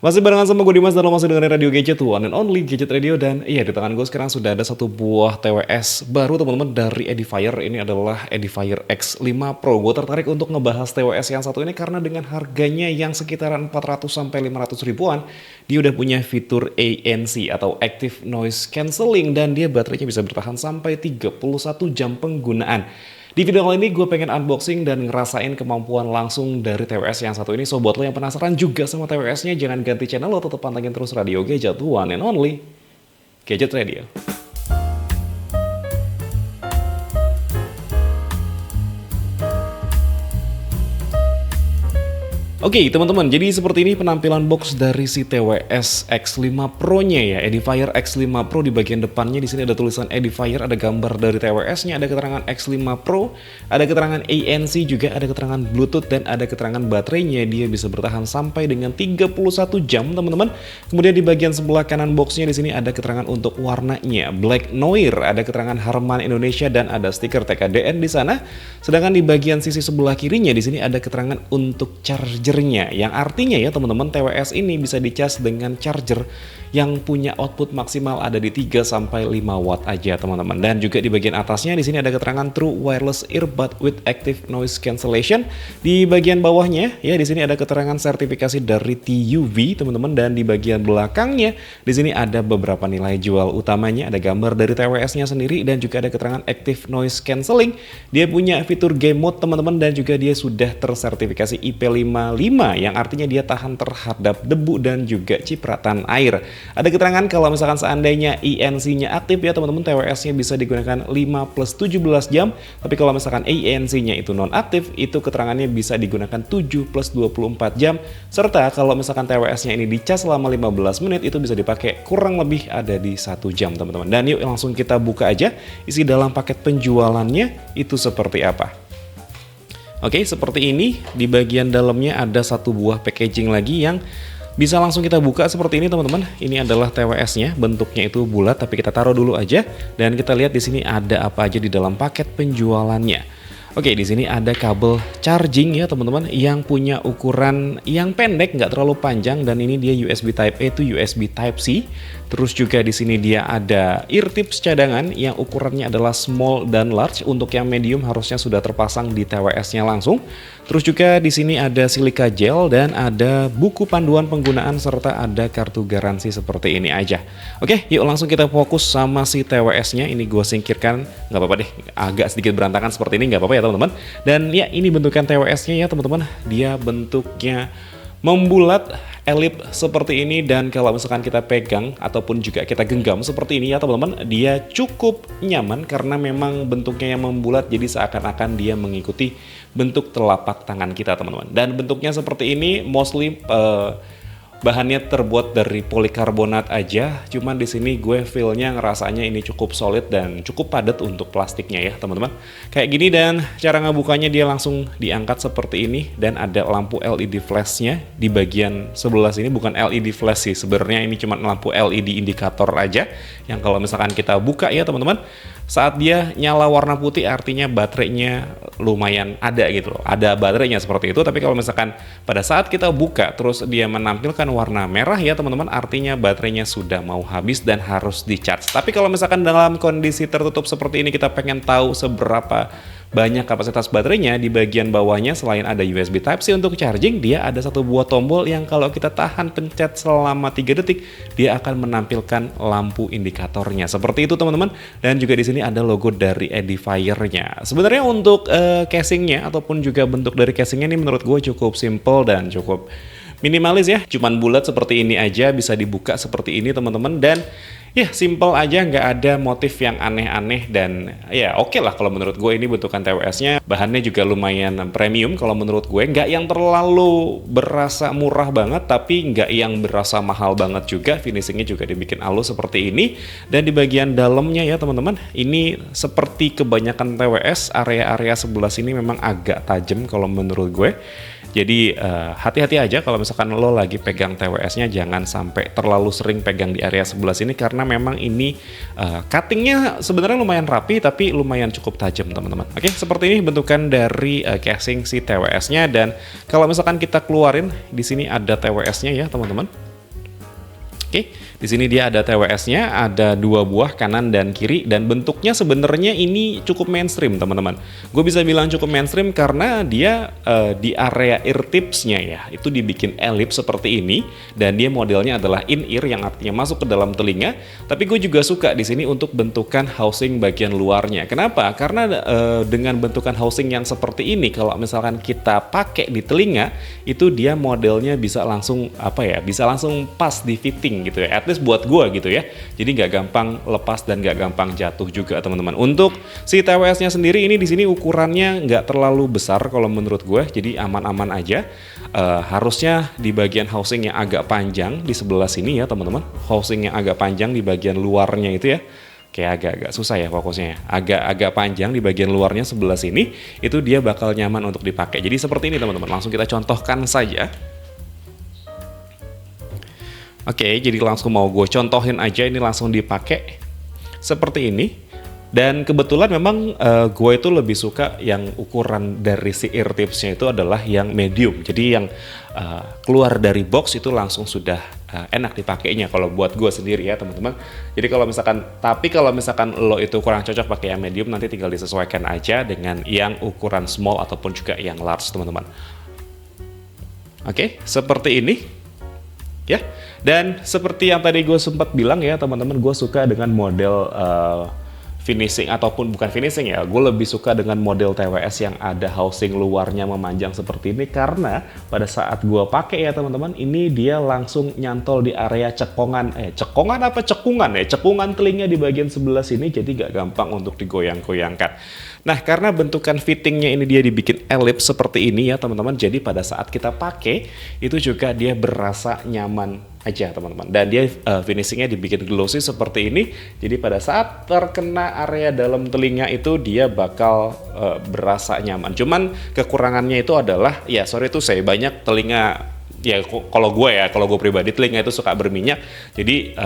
Masih barengan sama gue Dimas dan lo masih dengerin Radio Gadget, one and only Gadget Radio. Dan iya, di tangan gue sekarang sudah ada satu buah TWS baru teman-teman dari Edifier. Ini adalah Edifier X5 Pro. Gue tertarik untuk ngebahas TWS yang satu ini karena dengan harganya yang sekitaran 400 sampai 500 ribuan, dia udah punya fitur ANC atau Active Noise Cancelling dan dia baterainya bisa bertahan sampai 31 jam penggunaan. Di video kali ini gue pengen unboxing dan ngerasain kemampuan langsung dari TWS yang satu ini. So buat lo yang penasaran juga sama TWS-nya, jangan ganti channel, lo tetap pantengin terus Radio Gadget, one and only Gadget Radio. Oke teman-teman, jadi seperti ini penampilan box dari si TWS X5 Pro-nya ya, Edifier X5 Pro. Di bagian depannya di sini ada tulisan Edifier, ada gambar dari TWS-nya, ada keterangan X5 Pro, ada keterangan ANC juga, ada keterangan Bluetooth dan ada keterangan baterainya. Dia bisa bertahan sampai dengan 31 jam teman-teman. Kemudian di bagian sebelah kanan boxnya di sini ada keterangan untuk warnanya Black Noir, ada keterangan Harman Indonesia dan ada stiker TKDN di sana. Sedangkan di bagian sisi sebelah kirinya di sini ada keterangan untuk charger, yang artinya ya teman-teman, TWS ini bisa dicas dengan charger yang punya output maksimal ada di 3 sampai 5 watt aja teman-teman. Dan juga di bagian atasnya di sini ada keterangan True Wireless Earbud with Active Noise Cancellation. Di bagian bawahnya ya di sini ada keterangan sertifikasi dari TUV teman-teman, dan di bagian belakangnya di sini ada beberapa nilai jual utamanya, ada gambar dari TWS-nya sendiri dan juga ada keterangan Active Noise Cancelling. Dia punya fitur game mode teman-teman, dan juga dia sudah tersertifikasi IP55 yang artinya dia tahan terhadap debu dan juga cipratan air. Ada keterangan kalau misalkan seandainya ANC-nya aktif ya teman-teman, TWS-nya bisa digunakan 5 plus 17 jam. Tapi kalau misalkan ANC-nya itu non-aktif, itu keterangannya bisa digunakan 7 plus 24 jam. Serta kalau misalkan TWS-nya ini dicas selama 15 menit, itu bisa dipakai kurang lebih ada di 1 jam teman-teman. Dan yuk langsung kita buka aja isi dalam paket penjualannya itu seperti apa. Oke, seperti ini. Di bagian dalamnya ada satu buah packaging lagi yang bisa langsung kita buka seperti ini teman-teman. Ini adalah TWS-nya, bentuknya itu bulat, tapi kita taruh dulu aja dan kita lihat di sini ada apa aja di dalam paket penjualannya. Oke, di sini ada kabel charging ya teman-teman, yang punya ukuran yang pendek, nggak terlalu panjang, dan ini dia USB Type A to USB Type C. Terus juga di sini dia ada ear tips cadangan yang ukurannya adalah small dan large. Untuk yang medium harusnya sudah terpasang di TWS-nya langsung. Terus juga di sini ada silika gel dan ada buku panduan penggunaan serta ada kartu garansi seperti ini aja. Oke, yuk langsung kita fokus sama si TWS-nya. Ini gue singkirkan, nggak apa-apa deh, agak sedikit berantakan seperti ini, nggak apa-apa ya teman-teman. Dan ya ini bentukan TWS-nya ya teman-teman. Dia bentuknya membulat elip seperti ini, dan kalau misalkan kita pegang ataupun juga kita genggam seperti ini ya teman-teman, dia cukup nyaman karena memang bentuknya yang membulat, jadi seakan-akan dia mengikuti bentuk telapak tangan kita teman-teman. Dan bentuknya seperti ini, mostly bahannya terbuat dari polikarbonat aja, cuman di sini gue feel-nya ngerasanya ini cukup solid dan cukup padat untuk plastiknya ya teman-teman. Kayak gini, dan cara ngebukanya dia langsung diangkat seperti ini, dan ada lampu LED flash-nya di bagian sebelah sini. Bukan LED flash sih sebenarnya, ini cuma lampu LED indikator aja yang kalau misalkan kita buka ya teman-teman, saat dia nyala warna putih artinya baterainya lumayan ada gitu loh, ada baterainya seperti itu. Tapi kalau misalkan pada saat kita buka terus dia menampilkan warna merah ya teman-teman, artinya baterainya sudah mau habis dan harus di-charge. Tapi kalau misalkan dalam kondisi tertutup seperti ini kita pengen tahu seberapa banyak kapasitas baterainya, di bagian bawahnya selain ada USB Type-C untuk charging, dia ada satu buah tombol yang kalau kita tahan pencet selama 3 detik, dia akan menampilkan lampu indikatornya. Seperti itu teman-teman. Dan juga di sini ada logo dari Edifier-nya. Sebenarnya untuk casingnya ataupun juga bentuk dari casingnya ini menurut gue cukup simple dan cukup minimalis ya. Cuman bulat seperti ini aja, bisa dibuka seperti ini teman-teman, dan ya simple aja, nggak ada motif yang aneh-aneh. Dan ya oke lah kalau menurut gue ini bentukan TWS-nya. Bahannya juga lumayan premium kalau menurut gue, nggak yang terlalu berasa murah banget tapi nggak yang berasa mahal banget juga. Finishingnya juga dibikin halus seperti ini. Dan di bagian dalamnya ya teman-teman, ini seperti kebanyakan TWS, area-area sebelah sini memang agak tajam kalau menurut gue. Jadi hati-hati aja kalau misalkan lo lagi pegang TWS-nya, jangan sampai terlalu sering pegang di area sebelah sini karena memang ini cuttingnya sebenarnya lumayan rapi tapi lumayan cukup tajam teman-teman. Oke, seperti ini bentukan dari casing si TWS-nya, dan kalau misalkan kita keluarin di sini ada TWS-nya ya teman-teman. Oke, di sini dia ada TWS-nya, ada 2 buah kanan dan kiri, dan bentuknya sebenarnya ini cukup mainstream teman-teman. Gue bisa bilang cukup mainstream karena dia di area ear tips-nya ya, itu dibikin ellipse seperti ini, dan dia modelnya adalah in-ear yang artinya masuk ke dalam telinga. Tapi gue juga suka di sini untuk bentukan housing bagian luarnya. Kenapa? Karena dengan bentukan housing yang seperti ini, kalau misalkan kita pakai di telinga, itu dia modelnya bisa langsung bisa langsung pas di fitting gitu ya, at least buat gua gitu ya. Jadi nggak gampang lepas dan nggak gampang jatuh juga teman-teman. Untuk si TWS-nya sendiri ini di sini ukurannya nggak terlalu besar kalau menurut gue, jadi aman-aman aja. Harusnya di bagian housing yang agak panjang di sebelah sini ya teman-teman, housing yang agak panjang di bagian luarnya itu ya. Kayak agak-agak susah ya fokusnya ya. Agak panjang di bagian luarnya sebelah sini, itu dia bakal nyaman untuk dipakai. Jadi seperti ini teman-teman, langsung kita contohkan saja. Oke, jadi langsung mau gue contohin aja, ini langsung dipakai seperti ini. Dan kebetulan memang gue itu lebih suka yang ukuran dari si ear tipsnya itu adalah yang medium. Jadi yang keluar dari box itu langsung sudah enak dipakainya kalau buat gue sendiri ya teman-teman. Jadi kalau misalkan lo itu kurang cocok pakai yang medium, nanti tinggal disesuaikan aja dengan yang ukuran small ataupun juga yang large teman-teman. Oke, seperti ini. Ya, dan seperti yang tadi gue sempat bilang ya teman-teman, gue suka dengan model finishing ataupun bukan finishing ya, gue lebih suka dengan model TWS yang ada housing luarnya memanjang seperti ini, karena pada saat gue pakai ya teman-teman, ini dia langsung nyantol di area cekungan telinga di bagian sebelah sini, jadi gak gampang untuk digoyang-goyangkan. Nah, karena bentukan fittingnya ini dia dibikin ellipse seperti ini ya teman-teman, jadi pada saat kita pakai itu juga dia berasa nyaman aja teman-teman. Dan dia finishingnya dibikin glossy seperti ini, jadi pada saat terkena area dalam telinga itu dia bakal berasa nyaman. Cuman kekurangannya itu adalah, ya sorry tuh saya banyak telinga, ya kalau gue pribadi telinga itu suka berminyak, jadi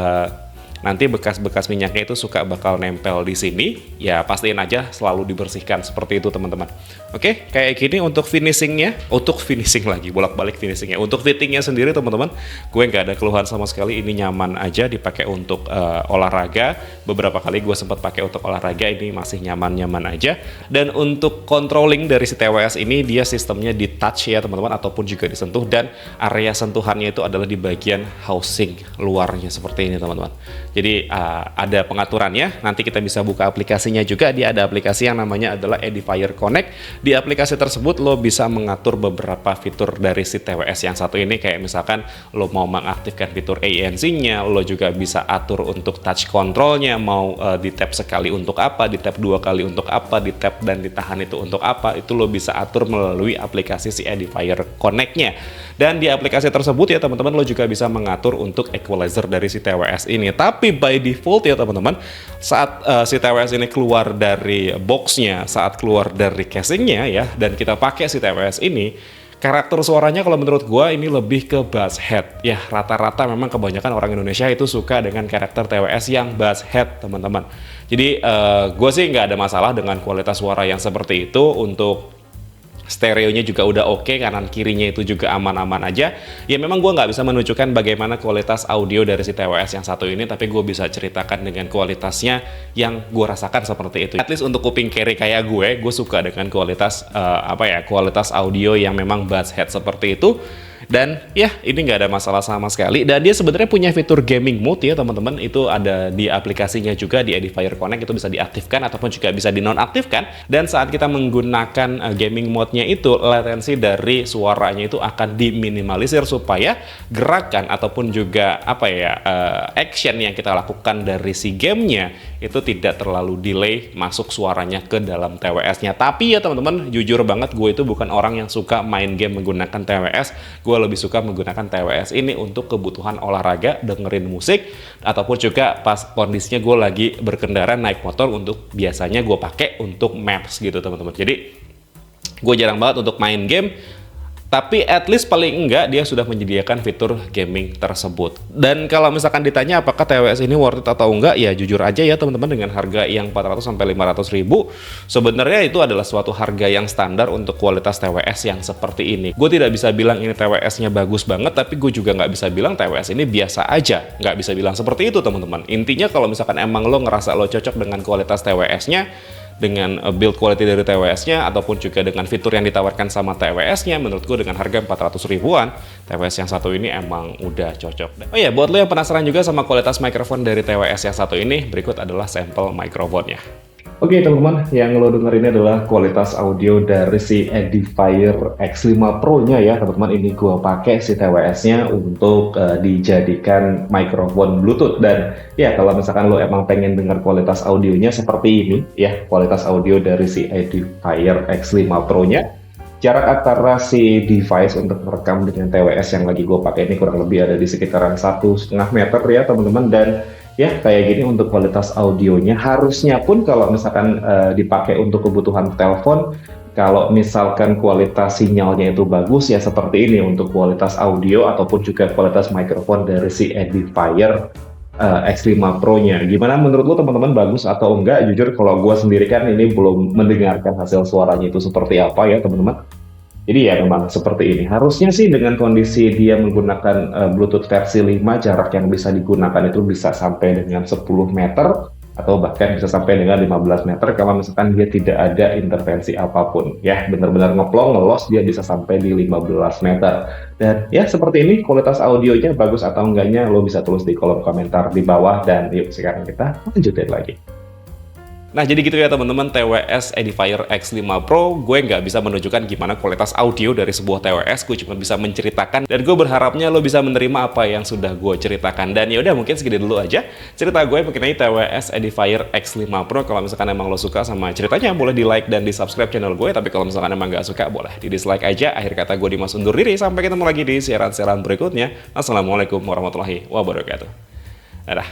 nanti bekas-bekas minyaknya itu suka bakal nempel di sini. Ya pastiin aja selalu dibersihkan seperti itu teman-teman. Oke, kayak gini untuk finishingnya, bolak-balik finishingnya. Untuk fittingnya sendiri teman-teman, gue nggak ada keluhan sama sekali. Ini nyaman aja dipakai untuk olahraga. Beberapa kali gue sempat pakai untuk olahraga, ini masih nyaman-nyaman aja. Dan untuk controlling dari si TWS ini, dia sistemnya di touch ya teman-teman, ataupun juga disentuh, dan area sentuhannya itu adalah di bagian housing luarnya seperti ini teman-teman. Jadi ada pengaturannya, nanti kita bisa buka aplikasinya juga. Dia ada aplikasi yang namanya adalah Edifier Connect. Di aplikasi tersebut lo bisa mengatur beberapa fitur dari si TWS yang satu ini, kayak misalkan lo mau mengaktifkan fitur ANC-nya, lo juga bisa atur untuk touch control-nya, mau di tap sekali untuk apa, di tap 2 kali untuk apa, di tap dan ditahan itu untuk apa, itu lo bisa atur melalui aplikasi si Edifier Connect-nya. Dan di aplikasi tersebut ya teman-teman, lo juga bisa mengatur untuk equalizer dari si TWS ini. Tapi by default ya teman-teman, saat si TWS ini keluar dari boxnya, saat keluar dari casingnya ya, dan kita pakai si TWS ini, karakter suaranya kalau menurut gue ini lebih ke bass head. Ya rata-rata memang kebanyakan orang Indonesia itu suka dengan karakter TWS yang bass head teman-teman. Jadi gue sih nggak ada masalah dengan kualitas suara yang seperti itu. Untuk stereonya juga udah oke, kanan kirinya itu juga aman-aman aja. Ya memang gue nggak bisa menunjukkan bagaimana kualitas audio dari si TWS yang satu ini, tapi gue bisa ceritakan dengan kualitasnya yang gue rasakan seperti itu. At least untuk kuping kiri kayak gue suka dengan kualitas kualitas audio yang memang bass head seperti itu. Dan ya ini nggak ada masalah sama sekali. Dan dia sebenarnya punya fitur gaming mode ya teman-teman, itu ada di aplikasinya juga, di Edifier Connect, itu bisa diaktifkan ataupun juga bisa dinonaktifkan. Dan saat kita menggunakan gaming mode-nya itu, latensi dari suaranya itu akan diminimalisir supaya gerakan ataupun juga action yang kita lakukan dari si gamenya itu tidak terlalu delay masuk suaranya ke dalam TWS-nya. Tapi ya teman-teman, jujur banget gue itu bukan orang yang suka main game menggunakan TWS. Gue lebih suka menggunakan TWS ini untuk kebutuhan olahraga, dengerin musik, ataupun juga pas kondisinya gue lagi berkendara naik motor, untuk biasanya gue pakai untuk maps gitu teman-teman. Jadi gue jarang banget untuk main game Tapi at least paling enggak dia sudah menyediakan fitur gaming tersebut. Dan kalau misalkan ditanya apakah TWS ini worth it atau enggak, ya jujur aja ya teman-teman, dengan harga yang 400 sampai 500 ribu, sebenarnya itu adalah suatu harga yang standar untuk kualitas TWS yang seperti ini. Gue tidak bisa bilang ini TWS-nya bagus banget, tapi gue juga nggak bisa bilang TWS ini biasa aja. Nggak bisa bilang seperti itu teman-teman. Intinya kalau misalkan emang lo ngerasa lo cocok dengan kualitas TWS-nya, dengan build quality dari TWS-nya, ataupun juga dengan fitur yang ditawarkan sama TWS-nya, menurutku dengan harga 400 ribuan, TWS yang satu ini emang udah cocok. Oh ya, buat lo yang penasaran juga sama kualitas mikrofon dari TWS yang satu ini, berikut adalah sampel mikrofonnya. Oke teman-teman, yang lo denger ini adalah kualitas audio dari si Edifier X5 Pro-nya ya teman-teman. Ini gua pakai si TWS-nya untuk dijadikan mikrofon Bluetooth. Dan ya kalau misalkan lo emang pengen dengar kualitas audionya seperti ini ya, kualitas audio dari si Edifier X5 Pro-nya, jarak antara si device untuk merekam dengan TWS yang lagi gue pakai ini kurang lebih ada di sekitaran 1,5 meter ya teman-teman. Dan ya kayak gini untuk kualitas audionya. Harusnya pun kalau misalkan dipakai untuk kebutuhan telepon, kalau misalkan kualitas sinyalnya itu bagus ya seperti ini untuk kualitas audio ataupun juga kualitas mikrofon dari si Edifier X5 Pro-nya. Gimana menurut lo teman-teman, bagus atau enggak? Jujur kalau gue sendiri kan ini belum mendengarkan hasil suaranya itu seperti apa ya teman-teman. Jadi ya memang seperti ini. Harusnya sih dengan kondisi dia menggunakan Bluetooth versi 5, jarak yang bisa digunakan itu bisa sampai dengan 10 meter atau bahkan bisa sampai dengan 15 meter kalau misalkan dia tidak ada intervensi apapun. Ya benar-benar ngeplong, ngelos, dia bisa sampai di 15 meter. Dan ya seperti ini, kualitas audionya bagus atau enggaknya lo bisa tulis di kolom komentar di bawah. Dan yuk sekarang kita lanjutin lagi. Nah jadi gitu ya teman-teman, TWS Edifier X5 Pro, gue nggak bisa menunjukkan gimana kualitas audio dari sebuah TWS, gue cuma bisa menceritakan, dan gue berharapnya lo bisa menerima apa yang sudah gue ceritakan. Dan yaudah mungkin segini dulu aja cerita gue mengenai TWS Edifier X5 Pro. Kalau misalkan emang lo suka sama ceritanya, boleh di like dan di subscribe channel gue, tapi kalau misalkan emang nggak suka, boleh di dislike aja. Akhir kata gue Dimas undur diri, sampai ketemu lagi di siaran-siaran berikutnya. Assalamualaikum warahmatullahi wabarakatuh. Dadah.